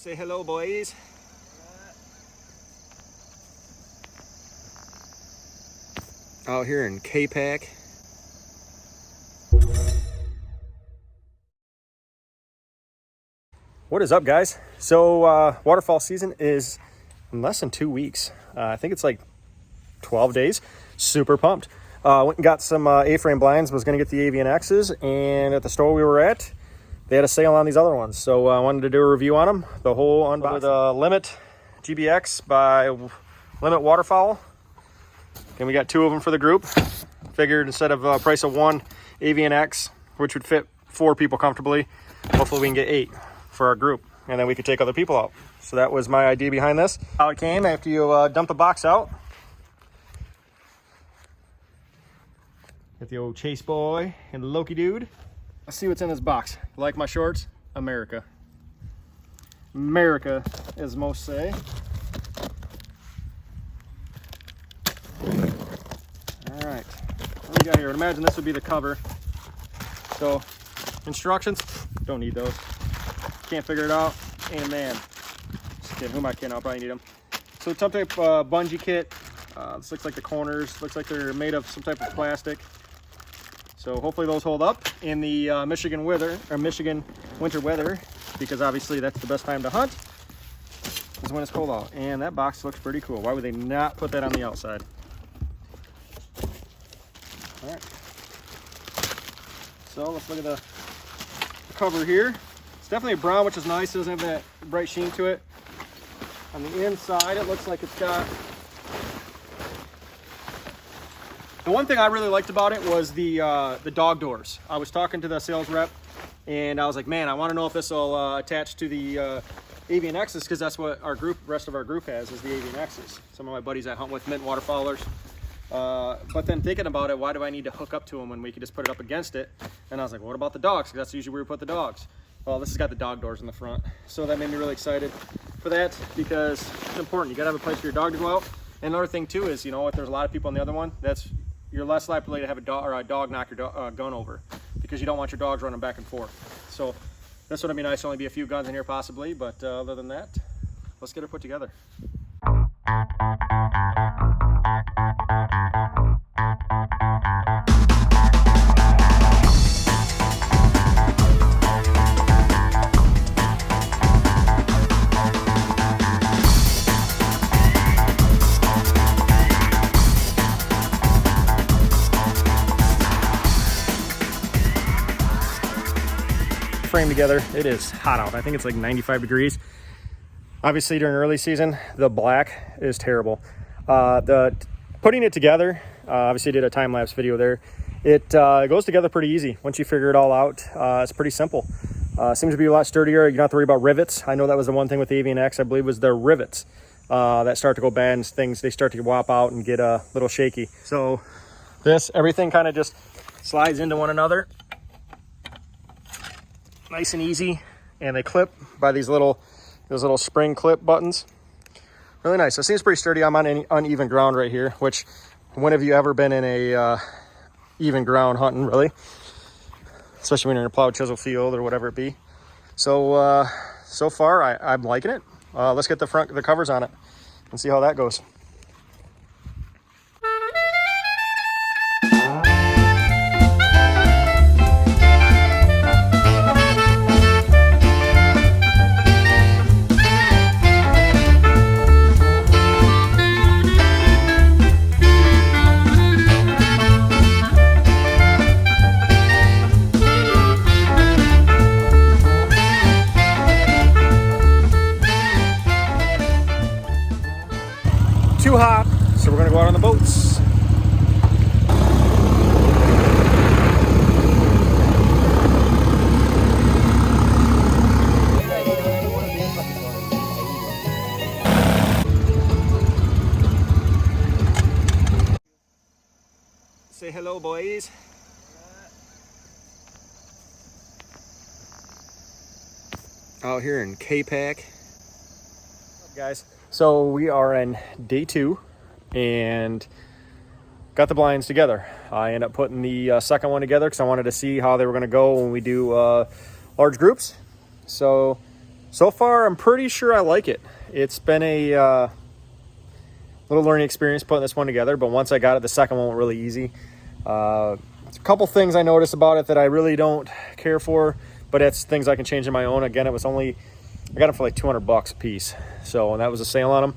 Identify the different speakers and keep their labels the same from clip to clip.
Speaker 1: Say hello, boys. Out here in K-Pack. What is up, guys? So waterfall season is in less than 2 weeks. I think it's like 12 days. Super pumped. Went and got some A-frame blinds. Was going to get the Avian X's, and at the store we were at, they had a sale on these other ones. So I wanted to do a review on them. The whole unboxing. With Limit GBX by Limit Waterfowl. And we got 2 of them for the group. Figured instead of price of 1 Avian X, which would fit 4 people comfortably, hopefully we can get 8 for our group, and then we could take other people out. So that was my idea behind this. How it came after you dump the box out. Get the old Chase boy and the Loki dude. Let's see what's in this box. Like my shorts? America. America, as most say. All right, what do we got here? I imagine this would be the cover. So, instructions, don't need those. Can't figure it out. And man, just kidding, who am I kidding? I'll probably need them. So some type of bungee kit. This looks like the corners, looks like they're made of some type of plastic. So hopefully those hold up in the Michigan winter weather, because obviously that's the best time to hunt, is when it's cold out. And that box looks pretty cool. Why would they not put that on the outside? All right. So let's look at the cover here. It's definitely a brown, which is nice. It doesn't have that bright sheen to it. On the inside, it looks like it's got... The one thing I really liked about it was the dog doors. I was talking to the sales rep, and I was like, man, I want to know if this will attach to the Avian X's, because that's what our group, rest of our group has, is the Avian X's. Some of my buddies I hunt with, mint waterfowlers. But then thinking about it, why do I need to hook up to them when we could just put it up against it? And I was like, what about the dogs? Because that's usually where we put the dogs. Well, this has got the dog doors in the front. So that made me really excited for that, because it's important. You got to have a place for your dog to go out. And another thing too is, you know, if there's a lot of people on the other one, you're less likely to have a dog knock your gun over, because you don't want your dogs running back and forth. So this would be nice. Only be a few guns in here possibly, but other than that, let's get her put together. Frame together. It is hot out. I think it's like 95 degrees. Obviously during early season, the black is terrible. Putting it together, obviously did a time-lapse video there. It goes together pretty easy once you figure it all out. It's pretty simple. Seems to be a lot sturdier. You don't have to worry about rivets. I know that was the one thing with the Avian X, I believe, was their rivets that start to go bad, and things, they start to wop out and get a little shaky. So everything kind of just slides into one another. Nice and easy, and they clip by those little spring clip buttons. Really nice. It seems pretty sturdy. I'm on any uneven ground right here, which, when have you ever been in a even ground hunting, really? Especially when you're in a plowed chisel field or whatever it be. So so far I'm liking it. Let's get the covers on it and see how that goes. Too hot, so we're gonna go out on the boats. Say hello, boys. Out here in K-Pack. What's up, guys? So we are in day 2 and got the blinds together. I ended up putting the second one together because I wanted to see how they were going to go when we do large groups. So So far, I'm pretty sure I like it. It's been a little learning experience putting this one together, but once I got it, the second one went really easy. A couple things I noticed about it that I really don't care for, but it's things I can change on my own. Again, I got it for like $200 a piece. So, and that was a sale on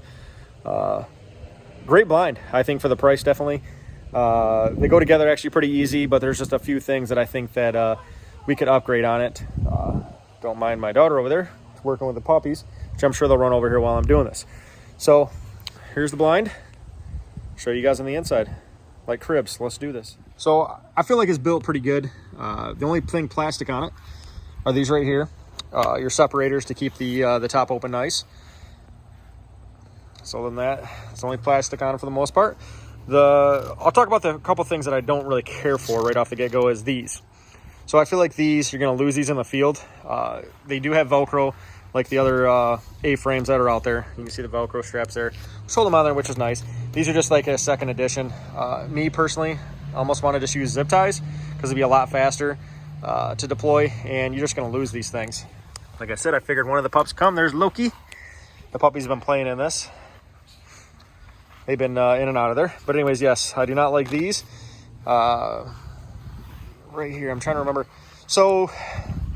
Speaker 1: them. Great blind, I think, for the price, definitely. They go together actually pretty easy, but there's just a few things that I think that we could upgrade on it. Don't mind my daughter over there working with the puppies, which I'm sure they'll run over here while I'm doing this. So here's the blind. Show you guys on the inside, like cribs. Let's do this. So I feel like it's built pretty good. The only thing plastic on it are these right here, your separators to keep the top open nice. So other than that, it's only plastic on it for the most part. I'll talk about the couple things that I don't really care for right off the get-go is these. So I feel like these, you're going to lose these in the field. They do have Velcro like the other A-frames that are out there. You can see the Velcro straps there. Sold them on there, which is nice. These are just like a second edition. Me personally, I almost want to just use zip ties because it'd be a lot faster to deploy, and you're just going to lose these things. Like I said, I figured one of the pups come. There's Loki. The puppies have been playing in this. They've been in and out of there. But anyways, yes, I do not like these. Right here, I'm trying to remember. So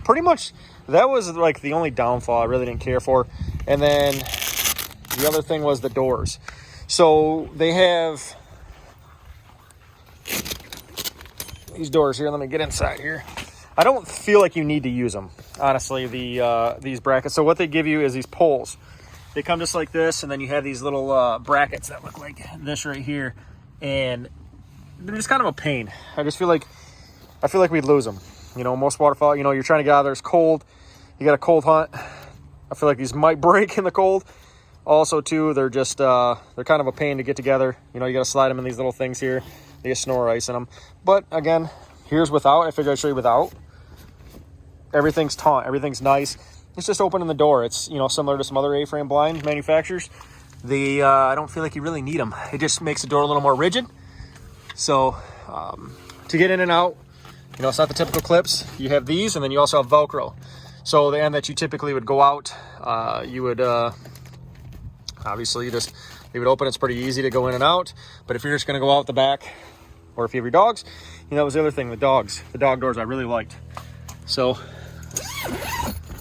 Speaker 1: pretty much that was like the only downfall I really didn't care for. And then the other thing was the doors. So they have these doors here. Let me get inside here. I don't feel like you need to use them, honestly, these brackets. So what they give you is these poles. They come just like this, and then you have these little brackets that look like this right here, and they're just kind of a pain. I feel like we'd lose them. You know, most waterfowl, you know, you're trying to get out of there, it's cold, you got a cold hunt. I feel like these might break in the cold. Also, too, they're just they're kind of a pain to get together. You know, you got to slide them in these little things here. They get snore ice in them. But again, here's without. I figured I'd show you without. Everything's taut. Everything's nice. It's just opening the door. It's, you know, similar to some other A-frame blind manufacturers. I don't feel like you really need them. It just makes the door a little more rigid. So to get in and out, you know, it's not the typical clips. You have these, and then you also have Velcro. So the end that you typically would go out, you would obviously you just leave it open. It's pretty easy to go in and out. But if you're just going to go out the back, or if you have your dogs, you know, that was the other thing. The dog doors I really liked. So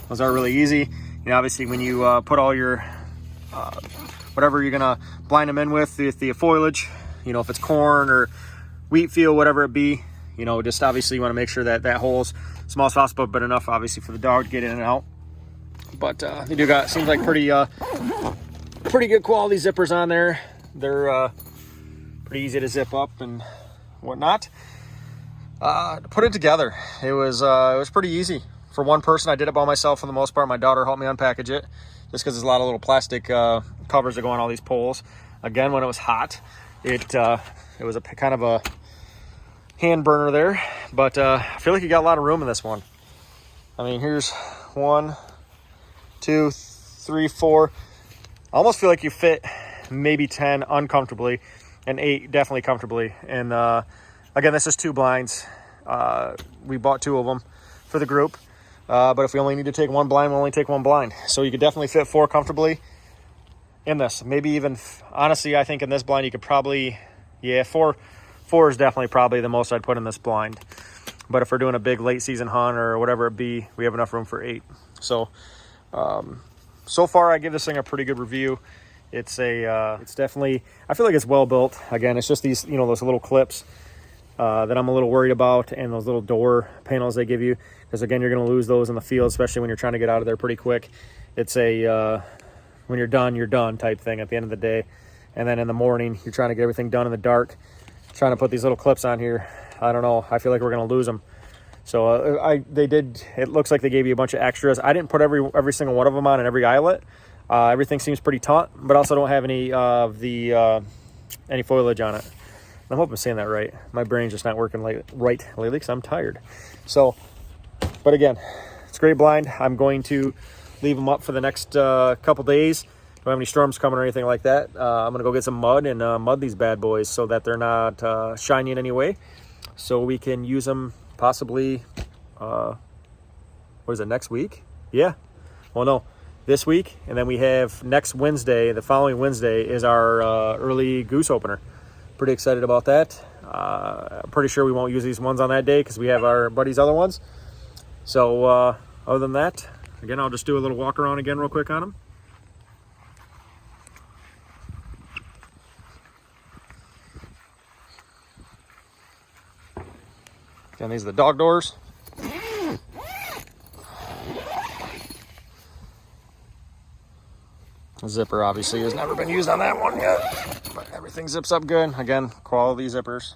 Speaker 1: those are really easy. You know, obviously when you put all your whatever you're gonna blind them in with the foliage, you know, if it's corn or wheat field, whatever it be, you know, just obviously you want to make sure that that hole's small as possible, but enough obviously for the dog to get in and out. But they do got, seems like pretty good quality zippers on there. They're pretty easy to zip up and whatnot. To put it together, it was pretty easy. For one person, I did it by myself for the most part. My daughter helped me unpackage it, just because there's a lot of little plastic covers that go on all these poles. Again, when it was hot, it was a kind of a hand burner there, but I feel like you got a lot of room in this one. I mean, here's 1, 2, 3, 4. I almost feel like you fit maybe 10 uncomfortably and 8 definitely comfortably. And again, this is 2 blinds. We bought 2 of them for the group. But if we only need to take 1 blind, we'll only take 1 blind. So you could definitely fit 4 comfortably in this. Maybe even, honestly, I think in this blind you could probably, yeah, 4 is definitely probably the most I'd put in this blind. But if we're doing a big late season hunt or whatever it be, we have enough room for 8. So, so far I give this thing a pretty good review. It's definitely, I feel like it's well built. Again, it's just these, you know, those little clips that I'm a little worried about, and those little door panels they give you. Because again, you're going to lose those in the field, especially when you're trying to get out of there pretty quick. It's a when you're done type thing at the end of the day. And then in the morning, you're trying to get everything done in the dark, trying to put these little clips on here. I don't know. I feel like we're going to lose them. So it looks like they gave you a bunch of extras. I didn't put every single one of them on in every eyelet. Everything seems pretty taut, but also don't have any of any foliage on it. I hope I'm saying that right. My brain's just not working right lately because I'm tired. So, but again, it's a great blind. I'm going to leave them up for the next couple days. Don't have any storms coming or anything like that. I'm going to go get some mud and mud these bad boys so that they're not shiny in any way. So we can use them possibly, what is it, next week? Yeah. Well, no. this week, and then we have next Wednesday, the following Wednesday, is our early goose opener. Pretty excited about that. I'm pretty sure we won't use these ones on that day because we have our buddy's other ones. So other than that, again, I'll just do a little walk around again real quick on them. Again, these are the dog doors. The zipper obviously has never been used on that one yet, but everything zips up good. Again, quality zippers.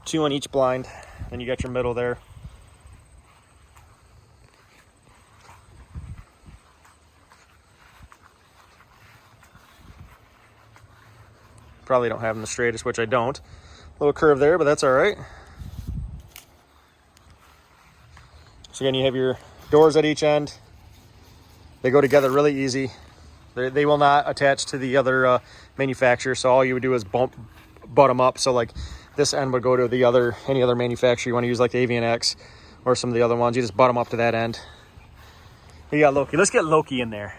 Speaker 1: 2 on each blind. Then you got your middle there. Probably don't have them the straightest, which I don't. Little curve there, but that's all right. So again, you have your doors at each end. They go together really easy. They will not attach to the other manufacturer, so all you would do is butt them up. So like this end would go to any other manufacturer you want to use, like the Avian-X or some of the other ones. You just butt them up to that end. Here you got Loki. Let's get Loki in there.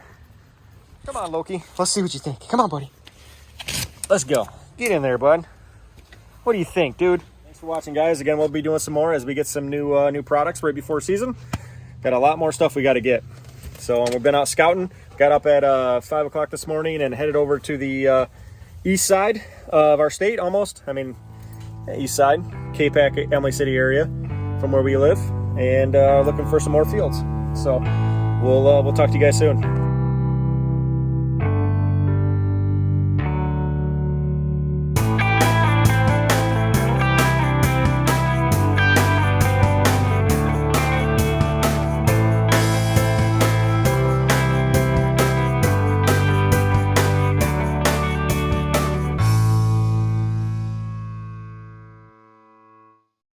Speaker 1: Come on, Loki. Let's see what you think. Come on, buddy. Let's go. Get in there, bud. What do you think, dude? Thanks for watching, guys. Again, we'll be doing some more as we get some new products right before season. Got a lot more stuff we got to get. So we've been out scouting. Got up at 5 o'clock this morning and headed over to the east side of our state, almost. I mean, east side, K-Pac, Emily City area from where we live, and looking for some more fields. So we'll talk to you guys soon.